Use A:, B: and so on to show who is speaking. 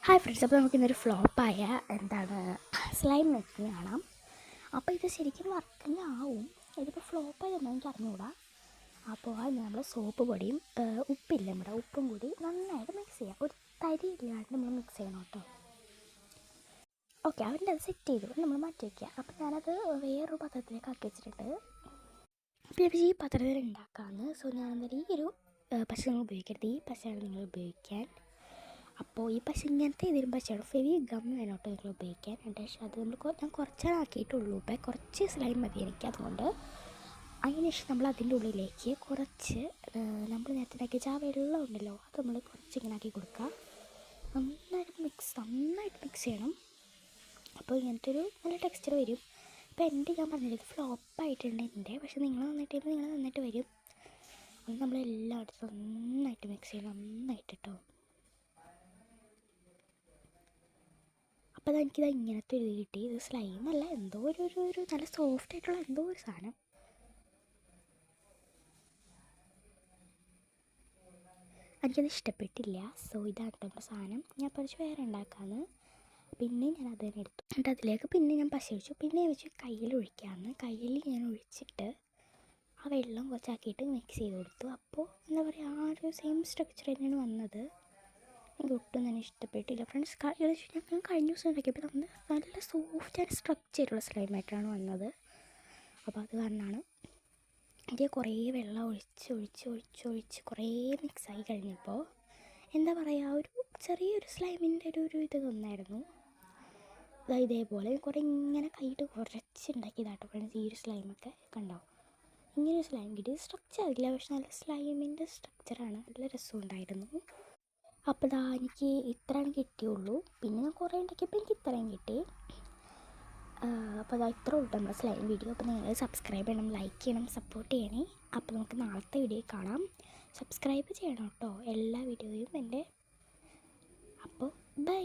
A: Hi friends, അപ്പോൾ നമുക്കിന്നൊരു ഫ്ലോപ്പായ slime making കാണാം. അപ്പോൾ ഇത് ശരിക്കും വർക്കിംഗ് ആവും. ഇതിപ്പോൾ ഫ്ലോപ്പായതൊന്നും എനിക്ക് അറിഞ്ഞുകൂടാ. അപ്പോൾ അതിന് നമ്മൾ സോപ്പ് പൊടിയും ഉപ്പില്ല, നമ്മുടെ ഉപ്പും കൂടി നന്നായിട്ട് മിക്സ് ചെയ്യാം. ഒരു തരി ഇല്ലാണ്ട് നമ്മൾ മിക്സ് ചെയ്യണം കേട്ടോ. ഓക്കെ, അവൻ്റെ അത് സെറ്റ് ചെയ്തു നമ്മൾ മാറ്റി വയ്ക്കുക. അപ്പോൾ ഞാനത് വേറൊരു പാത്രത്തിലേക്ക് ആക്കി വെച്ചിട്ടുണ്ട്. അപ്പോൾ ഈ പാത്രത്തിൽ ഉണ്ടാക്കാമെന്ന്. സോ ഞാനെന്തായാലും ഈ ഒരു പശ നിങ്ങൾ ഉപയോഗിക്കരുത്, ഈ പശയാണ് നിങ്ങൾ ഉപയോഗിക്കാൻ. അപ്പോൾ ഈ പശ ഇങ്ങനത്തെ ഇതിലും പശയാണ്, ഫെവി ഗം വേണം കേട്ടോ നിങ്ങൾ ഉപയോഗിക്കാൻ. പക്ഷേ അത് നമ്മൾ ഞാൻ കുറച്ചാണ് ആക്കിയിട്ടുള്ളൂ. ഇപ്പം കുറച്ച് സ്ലൈം മതി എനിക്ക്. അതുകൊണ്ട് അതിന് ശേഷം നമ്മൾ അതിൻ്റെ ഉള്ളിലേക്ക് കുറച്ച് നമ്മൾ നേരത്തെ ഉണ്ടാക്കി വെച്ചാൽ ആ വെള്ളം ഉണ്ടല്ലോ, അത് നമ്മൾ കുറച്ച് ഇങ്ങനെ ആക്കി കൊടുക്കുക. നന്നായിട്ട് മിക്സ് ചെയ്യണം. അപ്പോൾ ഇങ്ങനത്തെ ഒരു നല്ല ടെക്സ്ചർ വരും. ഇപ്പോൾ ഞാൻ പറഞ്ഞില്ല, ഇത് ഫ്ലോപ്പായിട്ടുണ്ട് എൻ്റെ. പക്ഷേ നിങ്ങൾ നന്നായിട്ട് വരും. അത് നമ്മളെല്ലായിടത്തും നന്നായിട്ട് മിക്സ് ചെയ്യണം, നന്നായിട്ട് കേട്ടോ. അപ്പോൾ എനിക്കിത് ഇങ്ങനത്തെ ഒരു കിട്ടി. ഇത് സ്ലൈമല്ല, എന്തോ ഒരു നല്ല സോഫ്റ്റ് ആയിട്ടുള്ള എന്തോ ഒരു സാധനം. എനിക്കത് ഇഷ്ടപ്പെട്ടില്ല. സോ ഇതാണ് നമ്മുടെ സാധനം. ഞാൻ കുറച്ച് വേറെ ഉണ്ടാക്കാമെന്ന്. പിന്നെ ഞാൻ അത് തന്നെ എടുത്തു. എന്നിട്ട് അതിലേക്ക് പിന്നെ ഞാൻ പശ ഒഴിച്ചു. പിന്നെ ഞാൻ വെച്ച് കയ്യിൽ ഒഴിക്കാമെന്ന്. കയ്യിൽ ഞാൻ ഒഴിച്ചിട്ട് ആ വെള്ളം കുറച്ചാക്കിയിട്ട് മിക്സ് ചെയ്ത് കൊടുത്തു. അപ്പോൾ എന്താ പറയുക, ആ ഒരു സെയിം സ്ട്രക്ചർ തന്നെയാണ് വന്നത്. എനിക്ക് ഒട്ടും തന്നെ ഇഷ്ടപ്പെട്ടില്ല ഫ്രണ്ട്സ്. ഞാൻ കഴിഞ്ഞ ദിവസം ഉണ്ടാക്കിയപ്പോൾ നല്ല സോഫ്റ്റ് ആൻഡ് സ്ട്രക്ചറുള്ള സ്ലൈമായിട്ടാണ് വന്നത്. അപ്പോൾ അത് കാരണമാണ് എനിക്ക് കുറേ വെള്ളം ഒഴിച്ച് കുറേ മിക്സായി കഴിഞ്ഞപ്പോൾ എന്താ പറയുക, ഒരു ചെറിയൊരു സ്ലൈമിൻ്റെ ഒരു ഇത് തന്നായിരുന്നു. ഇതേപോലെ കുറേ ഇങ്ങനെ കൈയിട്ട് കുറച്ചുണ്ടാക്കിയതാട്ടോ ഫ്രണ്ട്സ്. ഈ ഒരു സ്ലൈമൊക്കെ കണ്ടോ, ഇങ്ങനെ ഒരു സ്ലൈം കിട്ടി. സ്ട്രക്ചർ ആയില്ല, പക്ഷെ നല്ല സ്ലൈമിൻ്റെ സ്ട്രക്ചറാണ്. നല്ല രസമുണ്ടായിരുന്നു. അപ്പോൾ എനിക്ക് ഇത്രയാണ് കിട്ടിയുള്ളൂ. പിന്നെ ഞാൻ കുറേ ഉണ്ടാക്കിയപ്പോൾ എനിക്ക് ഇത്രയും കിട്ടി. അപ്പോൾ ഇത്ര ഉള്ളൂ നമ്മുടെ സ്ലൈം വീഡിയോ. അപ്പോൾ നിങ്ങൾ സബ്സ്ക്രൈബ് ചെയ്യണം, ലൈക്ക് ചെയ്യണം, സപ്പോർട്ട് ചെയ്യണേ. അപ്പോൾ നമുക്ക് നാളത്തെ വീഡിയോ കാണാം. സബ്സ്ക്രൈബ് ചെയ്യണം കേട്ടോ എല്ലാ വീഡിയോയും എൻ്റെ. അപ്പോൾ ബൈ.